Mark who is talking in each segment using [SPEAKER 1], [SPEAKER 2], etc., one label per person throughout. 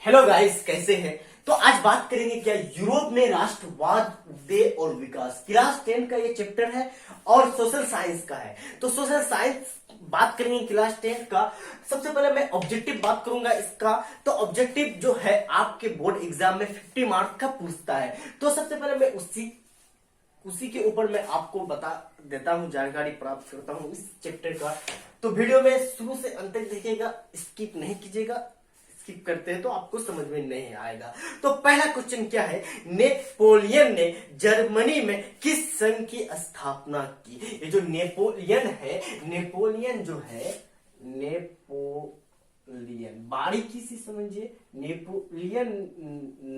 [SPEAKER 1] Hello guys, कैसे हैं? तो आज बात करेंगे क्या यूरोप में राष्ट्रवाद, उदय और विकास। क्लास 10 का ये चैप्टर है और सोशल साइंस का है। तो सोशल साइंस बात करेंगे क्लास 10 का। सबसे पहले मैं ऑब्जेक्टिव बात करूंगा इसका। तो ऑब्जेक्टिव जो है आपके बोर्ड एग्जाम में 50 मार्क्स का पूछता है। तो सबसे पहले मैं उसी के ऊपर मैं आपको बता देता हूं, जानकारी प्राप्त करता हूं इस चैप्टर का। तो वीडियो में शुरू से अंत तक देखिएगा, स्किप नहीं कीजिएगा। स्किप करते हैं तो आपको समझ में नहीं आएगा। तो पहला क्वेश्चन क्या है, नेपोलियन ने जर्मनी में किस संघ की स्थापना की? ये जो नेपोलियन है, नेपोलियन जो है, नेपोलियन बारीकी से समझिए। नेपोलियन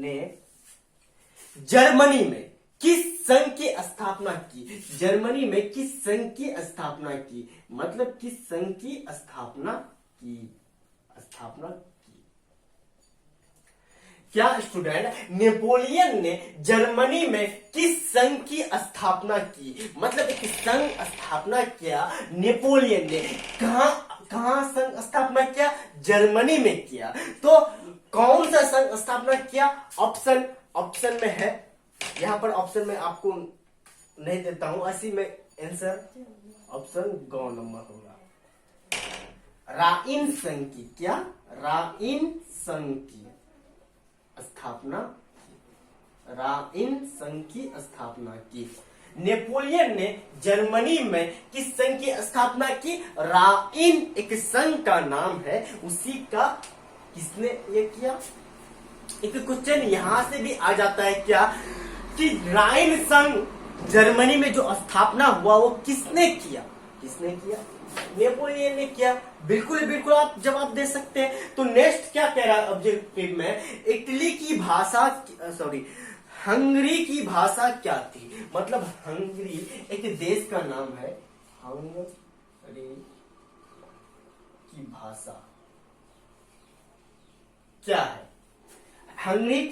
[SPEAKER 1] ने जर्मनी में किस संघ की स्थापना की? जर्मनी में किस संघ की स्थापना की, मतलब किस संघ की स्थापना की? क्या स्टूडेंट, नेपोलियन ने जर्मनी में किस संघ की स्थापना की? मतलब एक संघ स्थापना किया नेपोलियन ने। कहां संघ स्थापना किया? जर्मनी में किया। तो कौन सा संघ स्थापना किया? ऑप्शन में है, यहां पर ऑप्शन में आपको नहीं देता हूं, ऐसी में आंसर ऑप्शन गौ नंबर होगा। राइन संघ की, क्या? राइन संघ की स्थापना, राइन संघ की स्थापना की। नेपोलियन ने जर्मनी में किस संघ की स्थापना की? राइन एक संघ का नाम है, उसी का किसने ये किया? एक क्वेश्चन यहां से भी आ जाता है क्या कि राइन संघ जर्मनी में जो स्थापना हुआ वो किसने किया? किसने किया? नेपोलियन ने किया। बिल्कुल बिल्कुल आप जवाब दे सकते हैं। तो नेक्स्ट क्या कह रहा है ऑब्जेक्टिव में, इटली की भाषा, हंगरी की भाषा क्या थी? मतलब हंगरी एक देश का नाम है, हंगरी की भाषा क्या है? हंगरी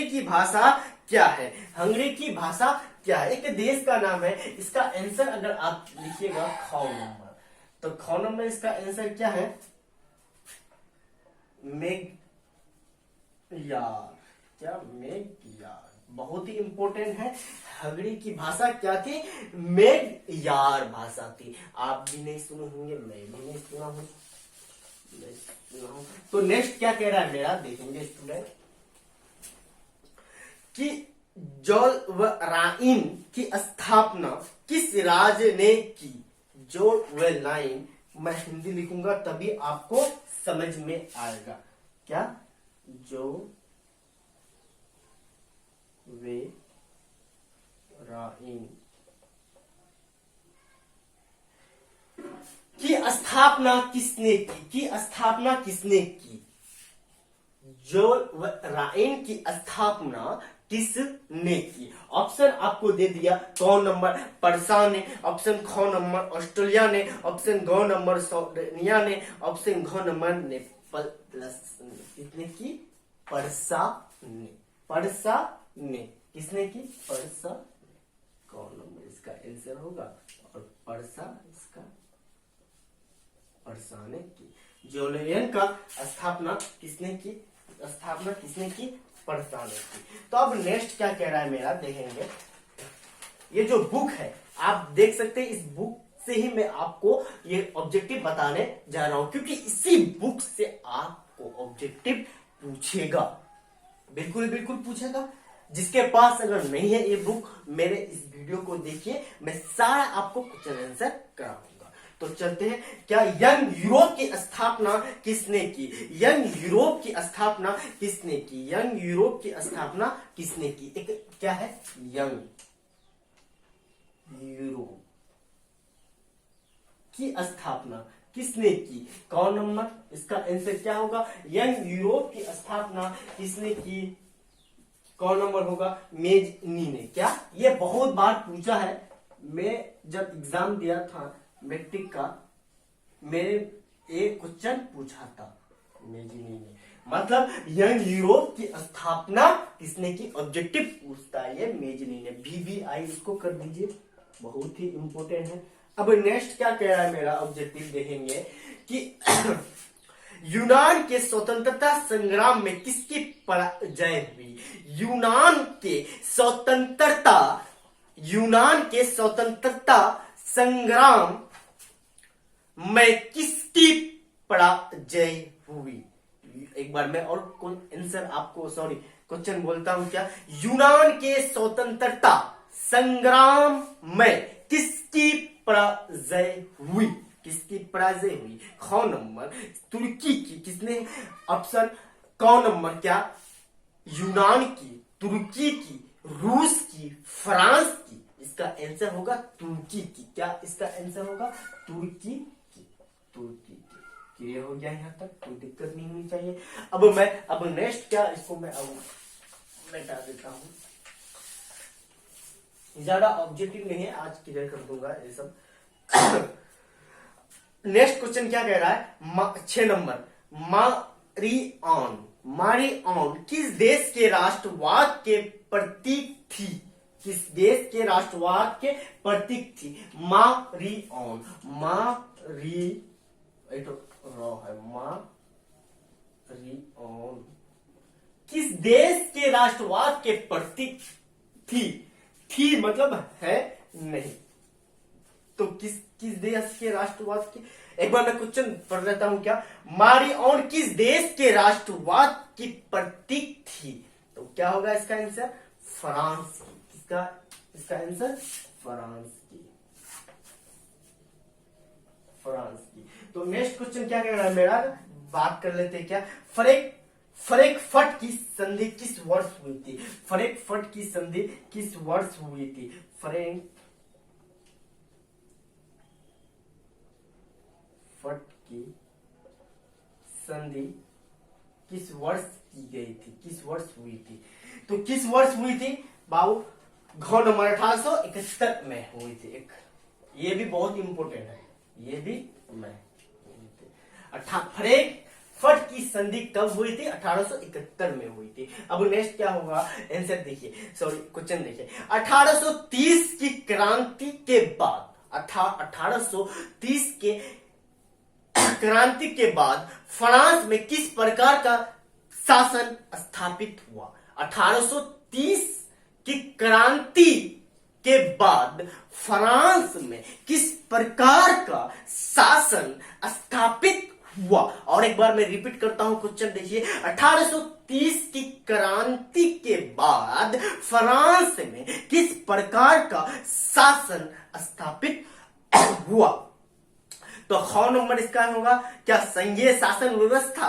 [SPEAKER 1] की भाषा क्या है? हंगरी की भाषा क्या है? एक देश का नाम है। इसका आंसर अगर आप लिखिएगा ख नंबर, तो ख नंबर इसका आंसर क्या है? मेघयार। क्या? मेघयार बहुत ही इंपॉर्टेंट है। हंगरी की भाषा क्या थी? मेघयार भाषा थी। आप भी नहीं सुने होंगे, मैं भी नहीं सुना हूं। तो नेक्स्ट क्या कह रहा है मेरा, देखेंगे स्टूडेंट कि जोलवराइन की स्थापना किस राज्य ने की? जोलवराइन मैं हिंदी लिखूंगा तभी आपको समझ में आएगा। क्या? जोलवराइन की स्थापना किसने की? स्थापना किसने की? जोलवराइन की स्थापना किसने की? ऑप्शन आपको दे दिया। कौन नंबर? पर्सा ने, ऑप्शन ख नंबर ऑस्ट्रेलिया ने, ऑप्शन ग नंबर सोल्वेनिया ने, ऑप्शन घ नंबर नेपाल किसने की? पर्सा ने। पर्सा ने किसने की? पर्सा। कौन नंबर इसका आंसर होगा? और पर्सा इसका पर्सा ने की। जोलवराइन का स्थापना किसने की? स्थापना किसने की? पर्सा ने की। तो अब नेक्स्ट क्या कह रहा है मेरा, देखेंगे। ये जो बुक है आप देख सकते हैं, इस बुक से ही मैं आपको ये ऑब्जेक्टिव बताने जा रहा हूं, क्योंकि इसी बुक से आपको ऑब्जेक्टिव पूछेगा। बिल्कुल बिल्कुल पूछेगा। जिसके पास अगर नहीं है ये बुक, मेरे इस वीडियो को देखिए, मैं सारा आपको क्वेश्चन आंसर कराऊंगा। तो चलते हैं। क्या यंग यूरोप की स्थापना किसने की? यंग यूरोप की स्थापना किसने की? यंग यूरोप की स्थापना किसने की? एक क्या है? यंग यूरोप की स्थापना किसने की? कौन नंबर इसका आंसर क्या होगा? यंग यूरोप की स्थापना किसने की? कौन नंबर होगा? मेजनी ने। क्या? ये बहुत बार पूछा है। मैं जब एग्जाम दिया था मैट्रिक का, मेरे एक क्वेश्चन पूछा था मेजनी ने। मतलब यंग यूरोप की स्थापना किसने की? ऑब्जेक्टिव पूछता है ये मेजनी ने। VVI इसको कर दीजिए, बहुत ही इंपॉर्टेंट है। अब नेक्स्ट क्या कह रहा है मेरा ऑब्जेक्टिव, देखेंगे कि यूनान के स्वतंत्रता संग्राम में किसकी पराजय हुई? यूनान के स्वतंत्रता संग्राम में किसकी पराजय हुई? एक बार मैं और आंसर आपको क्वेश्चन बोलता हूं क्या? यूनान के स्वतंत्रता संग्राम में किसकी पराजय हुई? किसकी पराजय हुई? ख नंबर तुर्की की। किसने? ऑप्शन क नंबर क्या? यूनान की, तुर्की की, रूस की, फ्रांस की। इसका आंसर होगा तुर्की की। क्या इसका आंसर होगा? तुर्की की। तुर्की की। क्लियर हो गया यहाँ तक? कोई दिक्कत नहीं होनी चाहिए। अब नेक्स्ट क्या, इसको मैं अब मिटा देता हूं। ज्यादा ऑब्जेक्टिव नहीं है, आज क्लियर कर दूंगा ये सब। नेक्स्ट क्वेश्चन क्या कह रहा है? 6 नंबर, मारिऑन किस देश के राष्ट्रवाद के प्रतीक थी? किस देश के राष्ट्रवाद के प्रतीक थी? मारिऑन किस देश के राष्ट्रवाद के प्रतीक थी मतलब है नहीं, तो किस देश के राष्ट्रवाद के? एक बार मैं क्वेश्चन पढ़ लेता हूं क्या? मारिऑन किस देश के राष्ट्रवाद की प्रतीक थी? तो क्या होगा इसका आंसर? फ्रांस की। किसका इसका आंसर? फ्रांस की। तो नेक्स्ट क्वेश्चन क्या कह रहा है मेरा? बात कर लेते हैं क्या? फ्रैंकफर्ट की संधि किस वर्ष हुई थी? फ्रैंकफर्ट की संधि किस वर्ष हुई थी? फ्रैंकफर्ट की संधि किस वर्ष की गई थी? किस वर्ष हुई थी? तो किस वर्ष हुई थी बाबू? घ नंबर 1871 में हुई थी। ये भी बहुत इंपोर्टेंट है, ये भी मैं फ्रैंकफर्ट की संधि कब हुई थी? 1871 में हुई थी। अब नेक्स्ट क्या होगा? आंसर देखिए, क्वेश्चन देखिए। 1830 की क्रांति के बाद 1830 के क्रांति के बाद फ्रांस में किस प्रकार का शासन स्थापित हुआ? 1830 की क्रांति के बाद फ्रांस में किस प्रकार का शासन स्थापित हुआ? और एक बार मैं रिपीट करता हूं, क्वेश्चन देखिए। 1830 की क्रांति के बाद फ्रांस में किस प्रकार का शासन स्थापित हुआ? तो ख नंबर इसका होगा क्या? संघीय शासन व्यवस्था।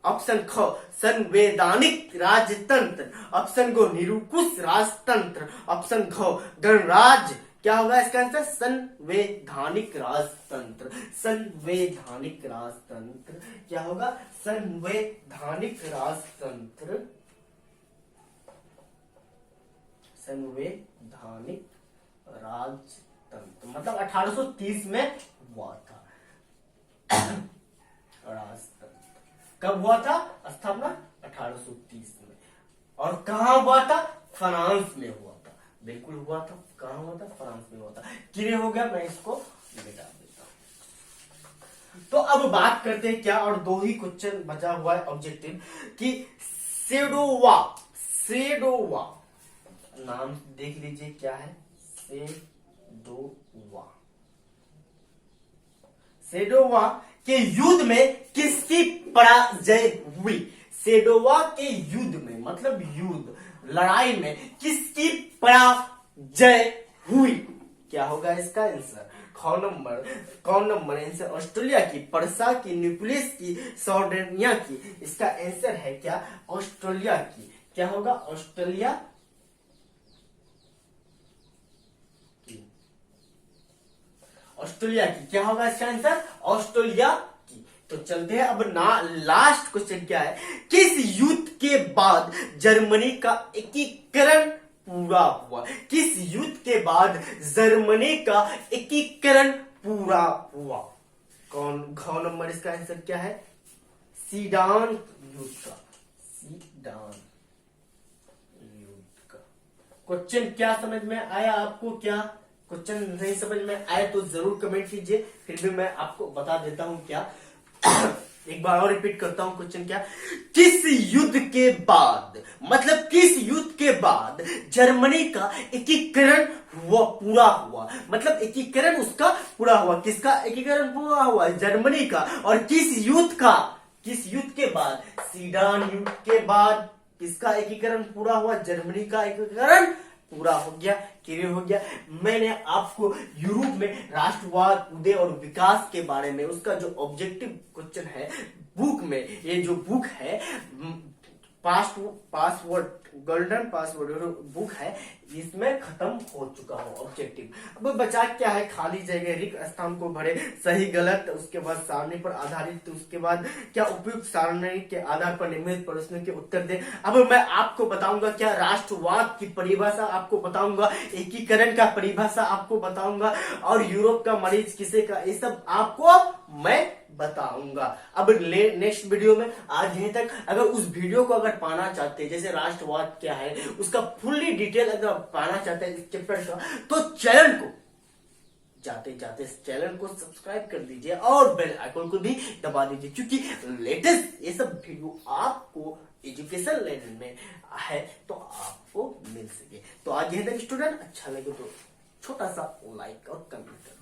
[SPEAKER 1] ऑप्शन ख संवैधानिक राजतंत्र। ऑप्शन गो निरंकुश राजतंत्र। ऑप्शन घ गणराज्य। क्या होगा इसका आंसर? संवैधानिक राजतंत्र। संवैधानिक राजतंत्र। क्या होगा? संवैधानिक राजतंत्र। संवैधानिक राजतंत्र मतलब 1830 में हुआ था। राजतंत्र कब हुआ था स्थापना? 1830 में। और कहां हुआ था? फ्रांस में हुआ था। बिल्कुल हुआ था। कहां हुआ था? फ्रांस में हुआ था। क्लियर हो गया? मैं इसको मिटा देता हूं। तो अब बात करते हैं क्या, और दो ही क्वेश्चन बचा हुआ है ऑब्जेक्टिव कि सेडोवा नाम देख लीजिए क्या है? सेडोवा के युद्ध में किसकी पराजय हुई? सेडोवा के युद्ध में मतलब युद्ध लड़ाई में किसकी पराजय हुई? क्या होगा इसका आंसर? कौन नंबर आंसर? ऑस्ट्रेलिया की, पर्सा की, न्यूक्लियस की, सार्डिनिया की। इसका आंसर है क्या? ऑस्ट्रेलिया की। क्या होगा? ऑस्ट्रेलिया की। क्या होगा इसका आंसर? ऑस्ट्रेलिया की। तो चलते हैं अब लास्ट क्वेश्चन क्या है? किस युद्ध के बाद जर्मनी का एकीकरण पूरा हुआ? किस युद्ध के बाद जर्मनी का एकीकरण पूरा हुआ? घ नंबर इसका आंसर क्या है? सीडान युद्ध का। सीडान युद्ध का। क्वेश्चन क्या समझ में आया आपको? क्या क्वेश्चन नहीं समझ में आए तो जरूर कमेंट कीजिए, फिर भी मैं आपको बता देता हूं क्या। एक बार और रिपीट करता हूं क्वेश्चन क्या, किस युद्ध के बाद, मतलब किस युद्ध के बाद जर्मनी का एकीकरण हुआ, पूरा हुआ, मतलब एकीकरण उसका पूरा हुआ, किसका एकीकरण पूरा हुआ, जर्मनी का। और किस युद्ध का, किस युद्ध के बाद, सीडान युद्ध के बाद किसका एकीकरण पूरा हुआ, जर्मनी का एकीकरण पूरा हो गया, क्लियर हो गया। मैंने आपको यूरोप में राष्ट्रवाद, उदय और विकास के बारे में उसका जो ऑब्जेक्टिव क्वेश्चन है बुक में, ये जो बुक है पासवर्ड, गोल्डन पासवर्ड बुक है, इसमें खत्म हो चुका हो ऑब्जेक्टिव। अब बचा क्या है, खाली जगह, रिक्त स्थान को भरे, सही गलत, उसके बाद सारणी पर आधारित, उसके बाद क्या उपयुक्त सारणी के आधार पर निम्नलिखित प्रश्नों के उत्तर दे। अब मैं आपको बताऊंगा क्या राष्ट्रवाद की परिभाषा आपको बताऊंगा, एकीकरण का परिभाषा आपको बताऊंगा, और यूरोप का मरीज किसे का, ये सब आपको मैं बताऊंगा। अब नेक्स्ट वीडियो में आज यहीं तक। अगर उस वीडियो को अगर पाना चाहते हैं, जैसे राष्ट्रवाद क्या है उसका फुल्ली डिटेल अगर पाना चाहते हैं इस चैप्टर का, तो चैनल को जाते जाते चैनल को सब्सक्राइब कर दीजिए और बेल आइकन को भी दबा दीजिए, क्योंकि लेटेस्ट ये सब वीडियो आपको एजुकेशन लेवल में है तो आपको मिल सके। तो आज यहीं तक स्टूडेंट, अच्छा लगे तो छोटा सा लाइक और कमेंट कर